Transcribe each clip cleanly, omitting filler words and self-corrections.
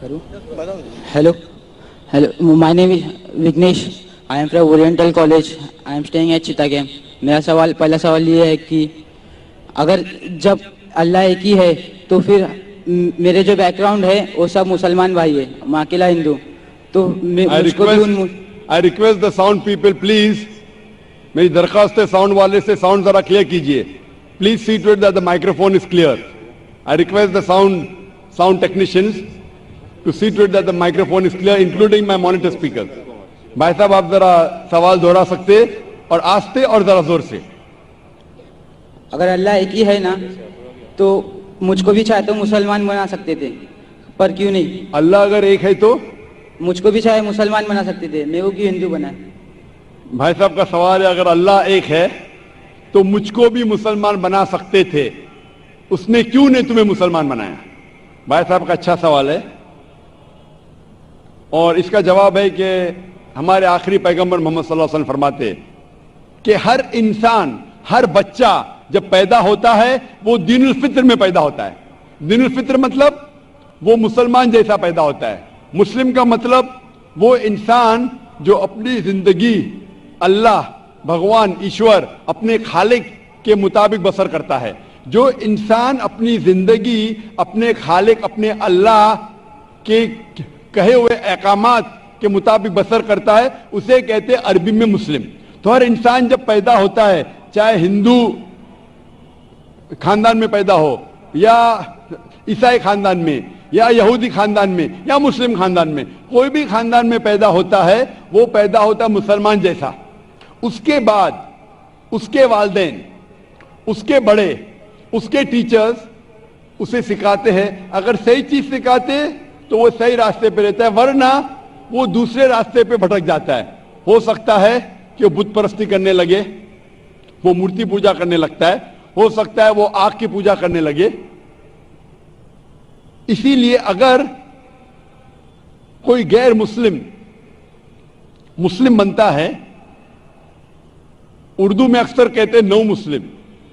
Hello. My name is Vignesh. I am from Oriental College. I am staying at Chittagam. मेरा पहला सवाल ये है कि अगर जब अल्लाह एक ही है तो फिर मेरे जो बैकग्राउंड है वो सब मुसलमान भाई है, मैं अकेला हिंदू, तो मुझको भी I request the sound people, please. मेरी दरखास्त है साउंड वाले से साउंड जरा क्लियर कीजिए. Please see to it that the microphone is clear. I request the sound technicians to see to it that the microphone is clear, including my monitor speakers. भाई साहब आप जरा सवाल दोहरा सकते और आस्ते और जरा जोर से. अगर अल्लाह एक ही है ना तो मुझको भी चाहे तो मुसलमान बना सकते थे, पर क्यों नहीं? अल्लाह अगर एक है तो मुझको भी चाहे मुसलमान बना सकते थे, मैं वो क्यों हिंदू बना? भाई साहब का सवाल है अगर अल्लाह एक है तो मुझको भी मुसलमान बना सकते थे, उसने क्यों नहीं तुम्हें मुसलमान बनाया? भाई साहब का अच्छा सवाल है और इसका जवाब है कि हमारे आखिरी पैगंबर मोहम्मद सल्लल्लाहु अलैहि वसल्लम फरमाते कि हर इंसान, हर बच्चा जब पैदा होता है वो दीनुल फित्र में पैदा होता है. दीनुल फित्र मतलब वो मुसलमान जैसा पैदा होता है. मुस्लिम का मतलब वो इंसान जो अपनी जिंदगी अल्लाह, भगवान, ईश्वर, अपने खालिक के मुताबिक बसर करता है. जो इंसान अपनी जिंदगी अपने खालिक, अपने अल्लाह के कहे हुए अहकामात के मुताबिक बसर करता है उसे कहते हैं अरबी में मुस्लिम. तो हर इंसान जब पैदा होता है, चाहे हिंदू खानदान में पैदा हो या ईसाई खानदान में या यहूदी खानदान में या मुस्लिम खानदान में, कोई भी खानदान में पैदा होता है वो पैदा होता है मुसलमान जैसा. उसके बाद उसके वालिदैन, उसके बड़े, उसके टीचर्स उसे सिखाते हैं. अगर सही चीज सिखाते तो वो सही रास्ते पे रहता है, वरना वो दूसरे रास्ते पे भटक जाता है. हो सकता है कि वो बुत परस्ती करने लगे, वो मूर्ति पूजा करने लगता है, हो सकता है वो आग की पूजा करने लगे. इसीलिए अगर कोई गैर मुस्लिम बनता है, उर्दू में अक्सर कहते हैं नो मुस्लिम,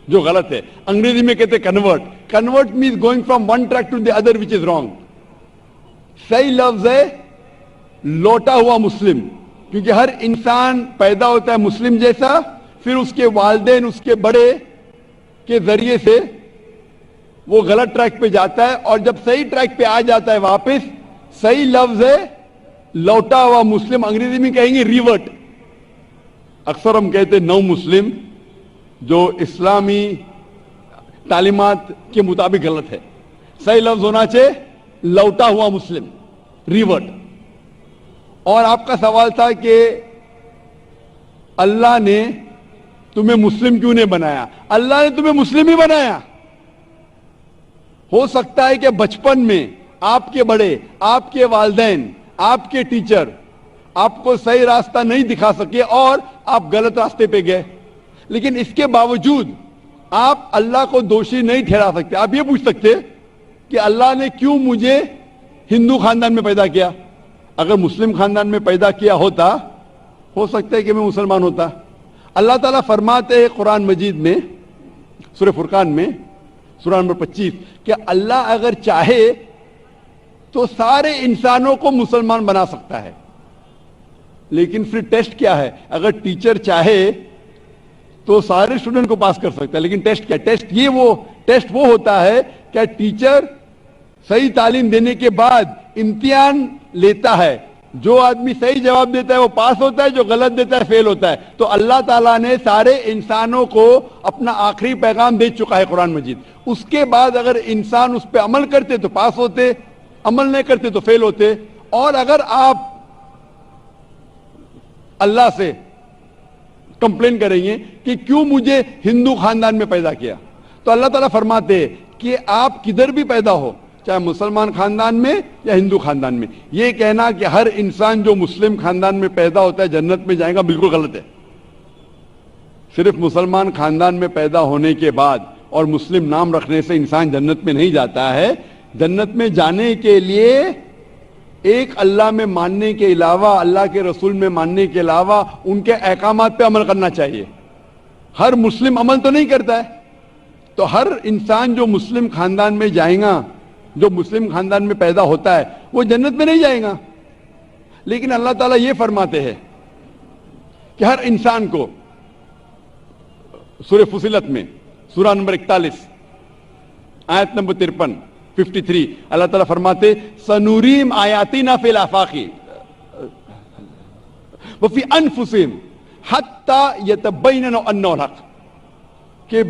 जो गलत है. अंग्रेजी में कहते हैं convert. Convert means going from one track to the other which is wrong. सही लफ्ज है लौटा हुआ मुस्लिम, क्योंकि हर इंसान पैदा होता है मुस्लिम जैसा, फिर उसके वालिदैन, उसके बड़े के जरिए से वो गलत ट्रैक पे जाता है और जब सही ट्रैक पे आ जाता है वापस, सही लफ्ज है लौटा हुआ मुस्लिम. अंग्रेजी में कहेंगे रिवर्ट. अक्सर हम कहते हैं नौ मुस्लिम, जो इस्लामी तालीमात के मुताबिक गलत है. सही लफ्ज होना चाहिए लौटा हुआ मुस्लिम, रिवर्ट. और आपका सवाल था कि अल्लाह ने तुम्हें मुस्लिम क्यों नहीं बनाया? अल्लाह ने तुम्हें मुस्लिम ही बनाया. हो सकता है कि बचपन में आपके बड़े, आपके वालिदैन, आपके टीचर आपको सही रास्ता नहीं दिखा सके और आप गलत रास्ते पे गए, लेकिन इसके बावजूद आप अल्लाह को दोषी नहीं ठहरा सकते. आप ये पूछ सकते कि अल्लाह ने क्यों मुझे हिंदू खानदान में पैदा किया? अगर मुस्लिम खानदान में पैदा किया होता, हो सकता है कि मैं मुसलमान होता. अल्लाह ताला फरमाते हैं कुरान मजीद में, सूरह फुरकान में, सूरह नंबर 25, कि अल्लाह अगर चाहे तो सारे इंसानों को मुसलमान बना सकता है. लेकिन फिर टेस्ट क्या है? अगर टीचर चाहे तो सारे स्टूडेंट को पास कर सकता है, लेकिन टेस्ट क्या? टेस्ट वो होता है कि टीचर सही तालीम देने के बाद इम्तिहान लेता है. जो आदमी सही जवाब देता है वो पास होता है, जो गलत देता है फेल होता है. तो अल्लाह ताला ने सारे इंसानों को अपना आखिरी पैगाम दे चुका है कुरान मजीद. उसके बाद अगर इंसान उस पर अमल करते तो पास होते, अमल नहीं करते तो फेल होते. और अगर आप अल्लाह से कंप्लेन करेंगे कि क्यों मुझे हिंदू खानदान में पैदा किया, तो अल्लाह ताला फरमाते कि आप किधर भी पैदा हो, चाहे मुसलमान खानदान में या हिंदू खानदान में, ये कहना कि हर इंसान जो मुस्लिम खानदान में पैदा होता है जन्नत में जाएगा, बिल्कुल गलत है. सिर्फ मुसलमान खानदान में पैदा होने के बाद और मुस्लिम नाम रखने से इंसान जन्नत में नहीं जाता है. जन्नत में जाने के लिए एक अल्लाह में मानने के अलावा, अल्लाह के रसूल में मानने के अलावा उनके अहकामात पे अमल करना चाहिए. हर मुस्लिम अमल तो नहीं करता है, तो हर इंसान जो मुस्लिम खानदान में जाएगा جو مسلم خاندان میں پیدا ہوتا ہے وہ جنت میں نہیں جائے گا. لیکن اللہ تعالیٰ یہ فرماتے ہیں کہ ہر انسان کو سورہ فصلت میں سورہ نمبر 41 آیت نمبر 53 اللہ تعالیٰ فرماتے سنوریم آیاتنا فی الآفاق وفی انفسہم حتی یتبین انہ الحق، کہ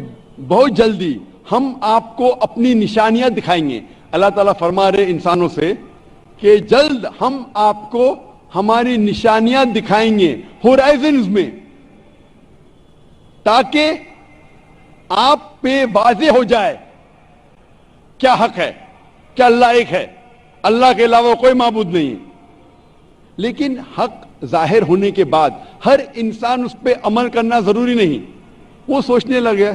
بہت جلدی ہم آپ کو اپنی نشانیاں دکھائیں گے. اللہ تعالیٰ فرما رہے انسانوں سے کہ جلد ہم آپ کو ہماری نشانیاں دکھائیں گے ہورائزنز میں، تاکہ آپ پہ واضح ہو جائے کیا حق ہے، کیا اللہ ایک ہے، اللہ کے علاوہ کوئی معبود نہیں. لیکن حق ظاہر ہونے کے بعد ہر انسان اس پہ عمل کرنا ضروری نہیں. وہ سوچنے لگے،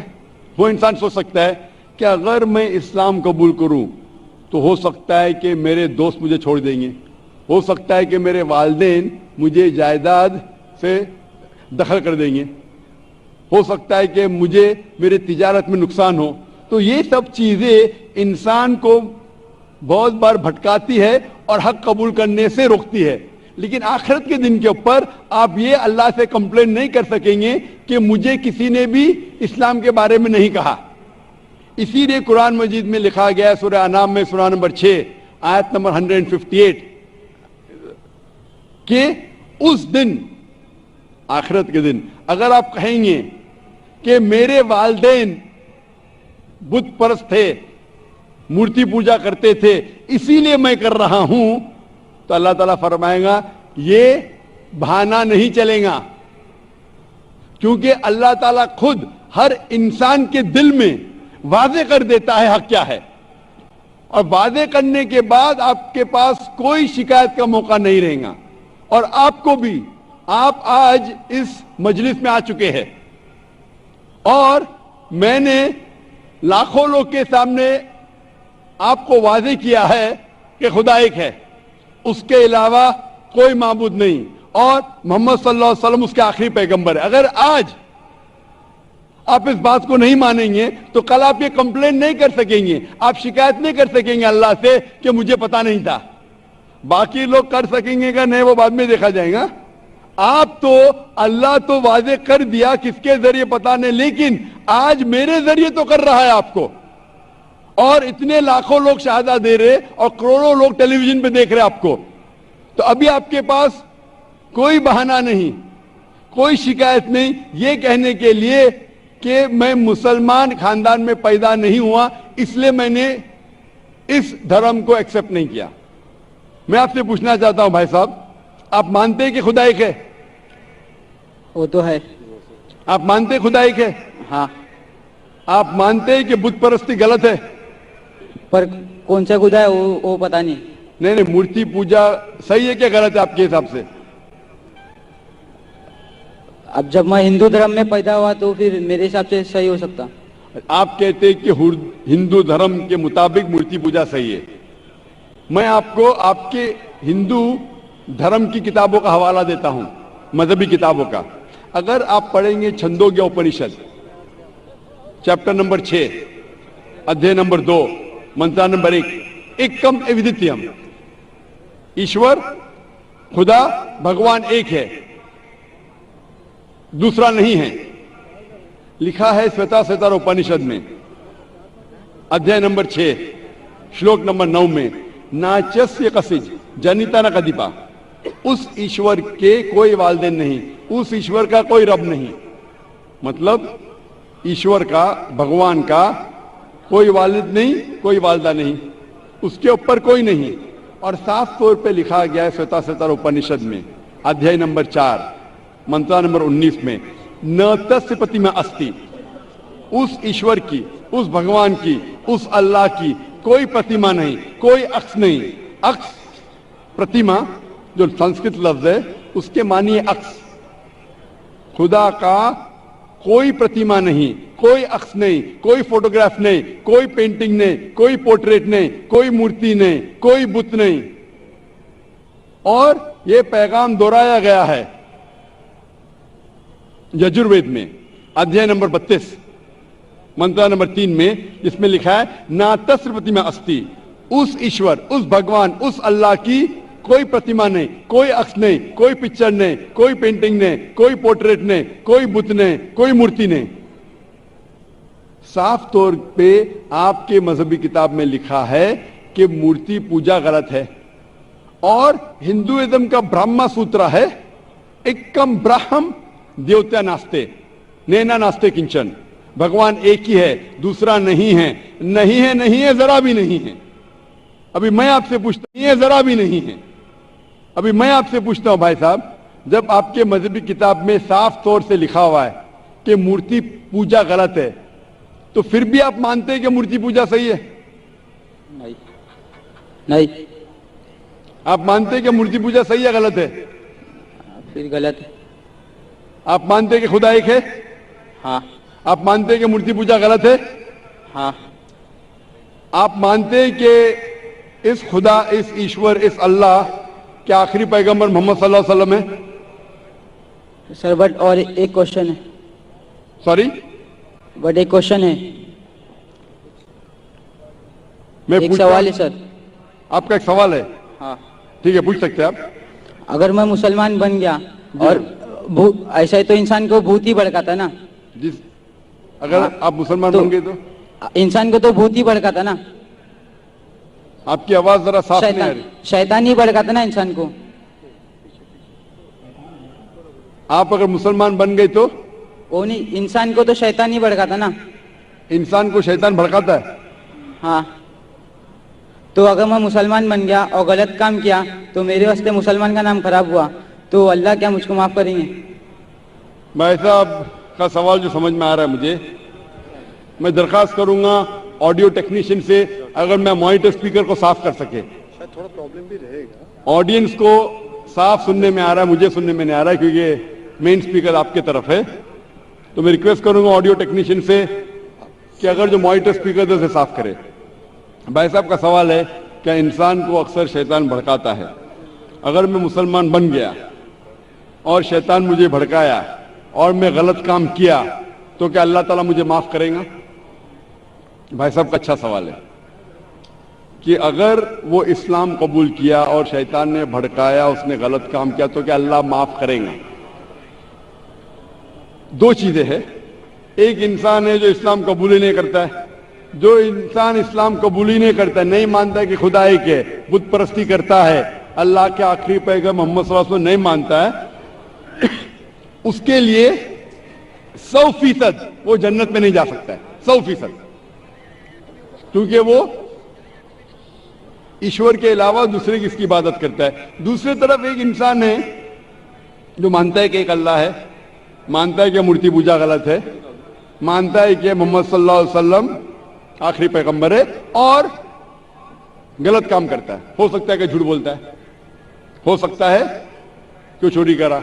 وہ انسان سوچ سکتا ہے کہ اگر میں اسلام قبول کروں تو ہو سکتا ہے کہ میرے دوست مجھے چھوڑ دیں گے، ہو سکتا ہے کہ میرے والدین مجھے جائیداد سے دخل کر دیں گے، ہو سکتا ہے کہ مجھے میرے تجارت میں نقصان ہو. تو یہ سب چیزیں انسان کو بہت بار بھٹکاتی ہے اور حق قبول کرنے سے روکتی ہے. لیکن آخرت کے دن کے اوپر آپ یہ اللہ سے کمپلین نہیں کر سکیں گے کہ مجھے کسی نے بھی اسلام کے بارے میں نہیں کہا. اسی لیے قرآن مجید میں لکھا گیا ہے سورہ انعام میں سورہ نمبر 6 آیت نمبر 158 کہ اس دن، آخرت کے دن، اگر آپ کہیں گے کہ میرے والدین بت پرست تھے، مورتی پوجا کرتے تھے، اسی لیے میں کر رہا ہوں، تو اللہ تعالیٰ فرمائے گا یہ بہانہ نہیں چلے گا، کیونکہ اللہ تعالیٰ خود ہر انسان کے دل میں واضح کر دیتا ہے حق کیا ہے، اور واضح کرنے کے بعد آپ کے پاس کوئی شکایت کا موقع نہیں رہے گا. اور آپ کو بھی، آپ آج اس مجلس میں آ چکے ہیں اور میں نے لاکھوں لوگ کے سامنے آپ کو واضح کیا ہے کہ خدا ایک ہے، اس کے علاوہ کوئی معبود نہیں، اور محمد صلی اللہ علیہ وسلم اس کے آخری پیغمبر ہے. اگر آج آپ اس بات کو نہیں مانیں گے تو کل آپ یہ کمپلین نہیں کر سکیں گے، آپ شکایت نہیں کر سکیں گے اللہ سے کہ مجھے پتا نہیں تھا. باقی لوگ کر سکیں گے کہ نہیں، وہ بعد میں دیکھا جائے گا. آپ تو اللہ تو واضح کر دیا کس کے ذریعے پتا نہیں، لیکن آج میرے ذریعے تو کر رہا ہے آپ کو، اور اتنے لاکھوں لوگ شہادہ دے رہے اور کروڑوں لوگ ٹیلی ویژن پہ دیکھ رہے آپ کو. تو ابھی آپ کے پاس کوئی بہانہ نہیں، کوئی شکایت نہیں یہ کہنے کے لیے کہ میں مسلمان خاندان میں پیدا نہیں ہوا اس لیے میں نے اس دھرم کو ایکسپٹ نہیں کیا. میں آپ سے پوچھنا چاہتا ہوں بھائی صاحب، آپ مانتے ہیں کہ خدا ایک ہے؟ وہ تو ہے. آپ مانتے ہیں خدا ایک ہے؟ ہاں. آپ مانتے ہیں کہ بت پرستی غلط ہے؟ پر کون سا خدا ہے وہ پتا نہیں. نہیں، مورتی پوجا صحیح ہے کیا غلط ہے آپ کے حساب سے؟ اب جب میں ہندو دھرم میں پیدا ہوا تو پھر میرے حساب سے صحیح ہو سکتا. آپ کہتے ہیں کہ ہندو دھرم کے مطابق مورتی پوجا صحیح ہے. میں آپ کو آپ کے ہندو دھرم کی کتابوں کا حوالہ دیتا ہوں، مذہبی کتابوں کا. اگر آپ پڑھیں گے چھندوگیا اپنشد چیپٹر نمبر 6 ادھیے نمبر 2 منترا نمبر 1، ایکم ایودتیم، ایشور خدا بھگوان ایک ہے، دوسرا نہیں ہے. لکھا ہے سویتا سیتار اپنشد میں ادھیے نمبر 6 شلوک نمبر 9 میں، ناچسیہ کسج جنیتا نہ کدیپا، اس ایشور کے کوئی والدین نہیں، اس ایشور کا کوئی رب نہیں. مطلب ایشور کا، بھگوان کا کوئی والد نہیں، کوئی والدہ نہیں، اس کے اوپر کوئی نہیں. اور صاف طور پہ لکھا گیا ہے سویتا سیتار اپنشد میں ادھیائے نمبر 4 منترا نمبر 19 میں، نہ تسیہ پرتیما استی، اس ایشور کی، اس بھگوان کی، اس اللہ کی کوئی پرتیما نہیں، کوئی عکس نہیں. عکس، پرتیما جو سنسکرت لفظ ہے اس کے معنی ہے عکس. خدا کا کوئی پرتیما نہیں، کوئی عکس نہیں، کوئی فوٹوگراف نہیں، کوئی پینٹنگ نہیں، کوئی پورٹریٹ نہیں، کوئی مورتی نہیں، کوئی بت نہیں. اور یہ پیغام دہرایا گیا ہے یجروید میں ادھیائے نمبر 32 منترا نمبر 3 میں، جس میں لکھا ہے نا تسیہ پرتیما استی، उस ईश्वर, उस भगवान, उस अल्लाह की कोई प्रतिमा नहीं, कोई अक्स नहीं, कोई पिक्चर नहीं, कोई पेंटिंग नहीं, कोई पोर्ट्रेट नहीं, कोई बुत नहीं, कोई मूर्ति नहीं। साफ तौर पे आपके मजहबी किताब में लिखा है कि मूर्ति पूजा गलत है। और हिंदुइज्म का ब्रह्मा सूत्र है, एकम ब्रह्म देवता नास्ते नैना नास्ते किंचन, भगवान एक ही है, दूसरा नहीं है, नहीं है, नहीं है, जरा भी नहीं है। अभी मैं आपसे पूछता हूं, ये जरा भी नहीं है। अभी मैं आपसे पूछता हूं भाई साहब, जब आपके मजहबी किताब में साफ तौर से लिखा हुआ है कि मूर्ति पूजा गलत है, तो फिर भी आप मानते हैं कि मूर्ति पूजा सही है? नहीं, नहीं, आप मानते हैं कि मूर्ति पूजा सही है गलत है? फिर गलत है। आप मानते हैं कि खुदा एक है? हाँ। आप मानते हैं कि मूर्ति पूजा गलत है? हाँ। आप मानते हैं कि इस खुदा, इस ईश्वर, इस अल्लाह के आखिरी पैगंबर मोहम्मद सल्लल्लाहु अलैहि वसल्लम है? सर बट और एक क्वेश्चन है। सॉरी, बट एक क्वेश्चन है, मैं एक पूछता सवाल हूं। है सर। आपका एक सवाल है? हाँ। ठीक है, पूछ सकते हैं आप। अगर मैं मुसलमान बन गया और ऐसा ही तो इंसान को भूत ही भड़काता ना। जिस अगर हाँ, आप मुसलमान तो बन गए तो इंसान को तो भूत ही भड़काता ना। आपकी आवाज जरा साफ नहीं आ रही। शैतान ही भड़काता ना इंसान को। आप अगर मुसलमान बन गए तो वो नहीं, इंसान को तो शैतान ही भड़काता ना। इंसान को शैतान भड़काता है। हाँ, तो अगर मैं मुसलमान बन गया और गलत काम किया तो मेरे वास्ते मुसलमान का नाम खराब हुआ, तो अल्लाह क्या मुझको माफ करेंगे? भाई साहब का सवाल जो समझ में आ रहा है मुझे, मैं दरखास्त करूंगा ऑडियो टेक्नीशियन से, अगर मैं मॉनिटर स्पीकर को साफ कर सके। शायद थोड़ा प्रॉब्लम भी रहेगा। ऑडियंस को साफ सुनने में आ रहा है, मुझे सुनने में नहीं आ रहा है क्योंकि मेन स्पीकर आपके तरफ है। तो मैं रिक्वेस्ट करूंगा ऑडियो टेक्नीशियन से कि अगर जो मॉनिटर स्पीकर है उसे साफ करे। भाई साहब का सवाल है, क्या इंसान को अक्सर शैतान भड़काता है? अगर मैं मुसलमान बन गया और शैतान मुझे भड़काया और मैं गलत काम किया तो क्या अल्लाह ताला मुझे माफ करेगा? भाई साहब का अच्छा सवाल है कि अगर वो इस्लाम कबूल किया और शैतान ने भड़काया, उसने गलत काम किया, तो क्या अल्लाह माफ करेगा? दो चीजें हैं। एक इंसान है जो इस्लाम कबूल ही नहीं करता है। जो इंसान इस्लाम कबूल ही नहीं करता है, नहीं मानता है कि खुदा एक है, बुत परस्ती करता है, अल्लाह के आखिरी पैगंबर मोहम्मद सल्लल्लाहु अलैहि वसल्लम नहीं मानता है, उसके लिए 100% वो जन्नत में नहीं जा सकता है। 100%, क्योंकि वो ईश्वर के अलावा दूसरे की इसकी इबादत करता है। दूसरी तरफ एक इंसान है जो मानता है कि एक अल्लाह है, मानता है कि मूर्ति पूजा गलत है, मानता है कि मोहम्मद सल्लल्लाहु अलैहि वसल्लम आखिरी पैगंबर है, और गलत काम करता है। हो सकता है कि झूठ बोलता है, हो सकता है कि चोरी करा,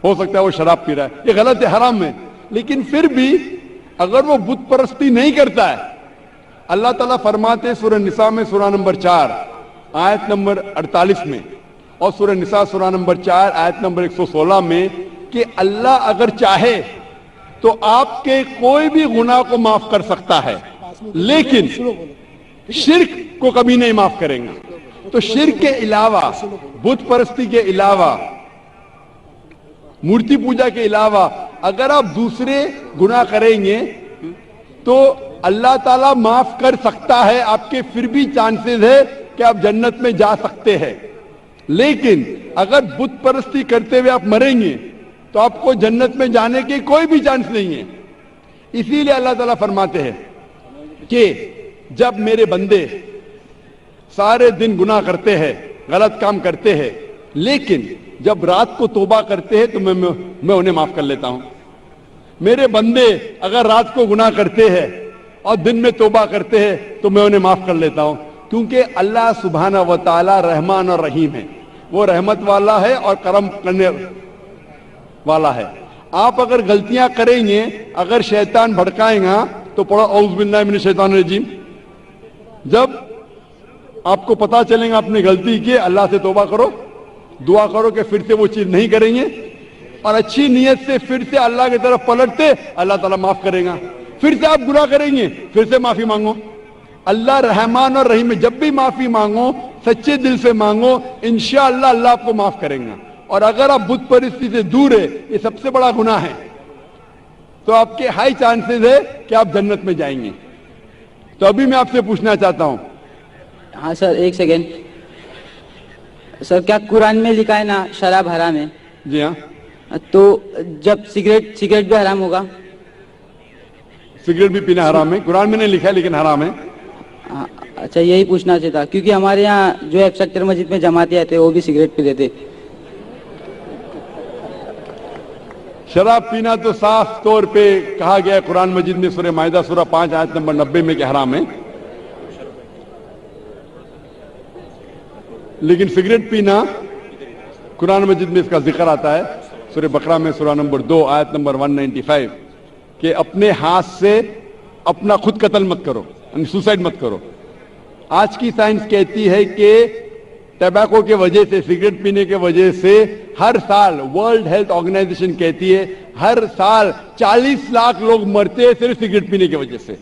हो सकता है वो शराब पी रहा है, ये गलत है, हराम है। लेकिन फिर भी अगर वो बुत परस्ती नहीं करता है, अल्लाह ताला फरमाते सूरह निसा में सूरह नंबर 4 आयत नंबर 48 में, और सूरह निसा सूरह नंबर 4 आयत नंबर 116 में कि अल्लाह अगर चाहे तो आपके कोई भी गुनाह को माफ कर सकता है, लेकिन शिर्क को कभी नहीं माफ करेंगे। तो शिर्क के अलावा, बुत परस्ती के अलावा, मूर्ति पूजा के अलावा अगर आप दूसरे गुनाह करेंगे तो अल्लाह ताला माफ कर सकता है। आपके फिर भी चांसेस है कि आप जन्नत में जा सकते हैं। लेकिन अगर बुत परस्ती करते हुए आप मरेंगे तो आपको जन्नत में जाने के कोई भी चांस नहीं है। इसीलिए अल्लाह ताला फरमाते हैं कि जब मेरे बंदे सारे दिन गुनाह करते हैं, गलत काम करते हैं, लेकिन जब रात को तौबा करते हैं तो मैं उन्हें माफ कर लेता हूं। मेरे बंदे अगर रात को गुनाह करते हैं और दिन में तौबा करते हैं तो मैं उन्हें माफ कर लेता हूं, क्योंकि अल्लाह सुब्हाना व तआला रहमान और रहीम है। वो रहमत वाला है और करम करने वाला है। आप अगर गलतियां करेंगे, अगर शैतान भड़काएगा तो पढ़ो औज़ु बिल्लाहि मिनश शैतानिर रजीम। जब आपको पता चलेगा आपने गलती की, अल्लाह से तौबा करो, दुआ करो कि फिर से वो चीज नहीं करेंगे, और अच्छी नीयत से फिर से अल्लाह की तरफ पलटते, अल्लाह ताला माफ करेगा। फिर से आप गुनाह करेंगे, फिर से माफी मांगो, اللہ رحمان اور رحیم ہے. جب بھی معافی مانگو سچے دل سے مانگو, انشاءاللہ اللہ آپ کو معاف کریں گا. اور اگر آپ بت پرستی سے دور ہے, یہ سب سے بڑا گناہ ہے, تو آپ کے ہائی چانسز ہے کہ آپ جنت میں جائیں گے. تو ابھی میں آپ سے پوچھنا چاہتا ہوں, ہاں سر ایک سیکنڈ سر, کیا قرآن میں لکھا ہے نا شراب حرام ہے, جی ہاں, تو جب سگریٹ بھی حرام ہوگا؟ سگریٹ بھی پینا حرام ہے, قرآن میں نہیں لکھا ہے لیکن حرام ہے. ہاں, اچھا یہی پوچھنا چاہتا, کیونکہ ہمارے یہاں جو ہے سکتر مسجد میں جماعتیں آتے وہ بھی سگریٹ پی لیتے. شراب پینا تو صاف طور پہ کہا گیا ہے قرآن مجید میں, سورہ مائدہ سورہ 5 آیت نمبر 90 میں کہ حرام ہے. لیکن سگریٹ پینا قرآن مجید میں اس کا ذکر آتا ہے, سورہ بقرہ میں سورہ نمبر 2 آیت نمبر 195, کہ اپنے ہاتھ سے اپنا خود قتل مت کرو, یعنی سوسائڈ مت کرو. آج کی سائنس کہتی ہے کہ ٹبیکو کے وجہ سے, سگریٹ پینے کے وجہ سے ہر سال ورلڈ ہیلتھ آرگنائزیشن کہتی ہے ہر سال 40 لاکھ لوگ مرتے ہیں صرف سگریٹ پینے کی وجہ سے.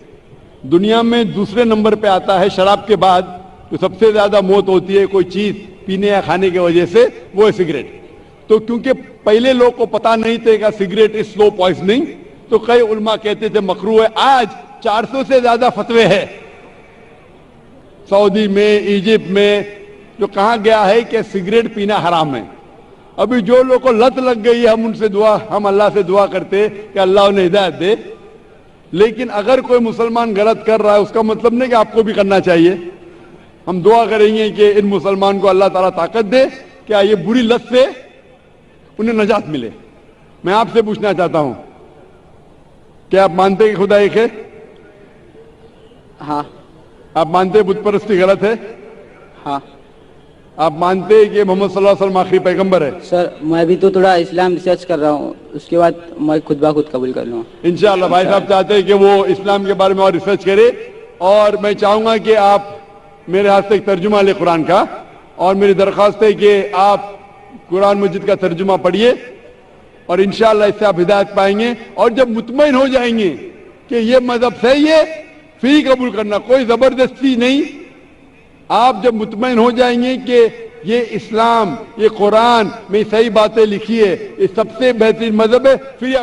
دنیا میں دوسرے نمبر پہ آتا ہے شراب کے بعد, تو سب سے زیادہ موت ہوتی ہے کوئی چیز پینے یا کھانے کی وجہ سے, وہ ہے سگریٹ. تو کیونکہ پہلے لوگ کو پتا نہیں تھے کہ سگریٹ از سلو پوائزننگ, تو کئی علماء کہتے تھے مکروہ ہے. آج 400 سے زیادہ فتوے ہیں سعودی میں, ایجپٹ میں, جو کہا گیا ہے کہ سگریٹ پینا حرام ہے. ابھی جو لوگ کو لت لگ گئی ہے, ہم اللہ سے دعا کرتے کہ اللہ انہیں ہدایت دے. لیکن اگر کوئی مسلمان غلط کر رہا ہے اس کا مطلب نہیں کہ آپ کو بھی کرنا چاہیے. ہم دعا کریں گے کہ ان مسلمان کو اللہ تعالیٰ طاقت دے کہ یہ بری لت سے انہیں نجات ملے. میں آپ سے پوچھنا چاہتا ہوں, کیا آپ مانتے کہ خدا ایک ہے؟ ہاں. آپ مانتے ہیں بت پرستی غلط ہے؟ ہاں. آپ مانتے ہیں کہ محمد صلی اللہ علیہ وسلم آخری پیغمبر ہے؟ سر میں بھی تو تھوڑا اسلام ریسرچ کر رہا ہوں, اس کے بعد میں خود بخود قبول کر لوں. انشاءاللہ بھائی صاحب چاہتے ہیں کہ وہ اسلام کے بارے میں اور ریسرچ کرے, اور میں چاہوں گا کہ آپ میرے ہاتھ سے ایک ترجمہ لیں قرآن کا, اور میری درخواست ہے کہ آپ قرآن مجید کا ترجمہ پڑھیے, اور انشاءاللہ اس سے آپ ہدایت پائیں گے. اور جب مطمئن ہو جائیں گے کہ یہ مذہب صحیح ہے, پھر ہی قبول کرنا, کوئی زبردستی نہیں. آپ جب مطمئن ہو جائیں گے کہ یہ اسلام, یہ قرآن میں صحیح باتیں لکھی ہے, یہ سب سے بہترین مذہب ہے, پھر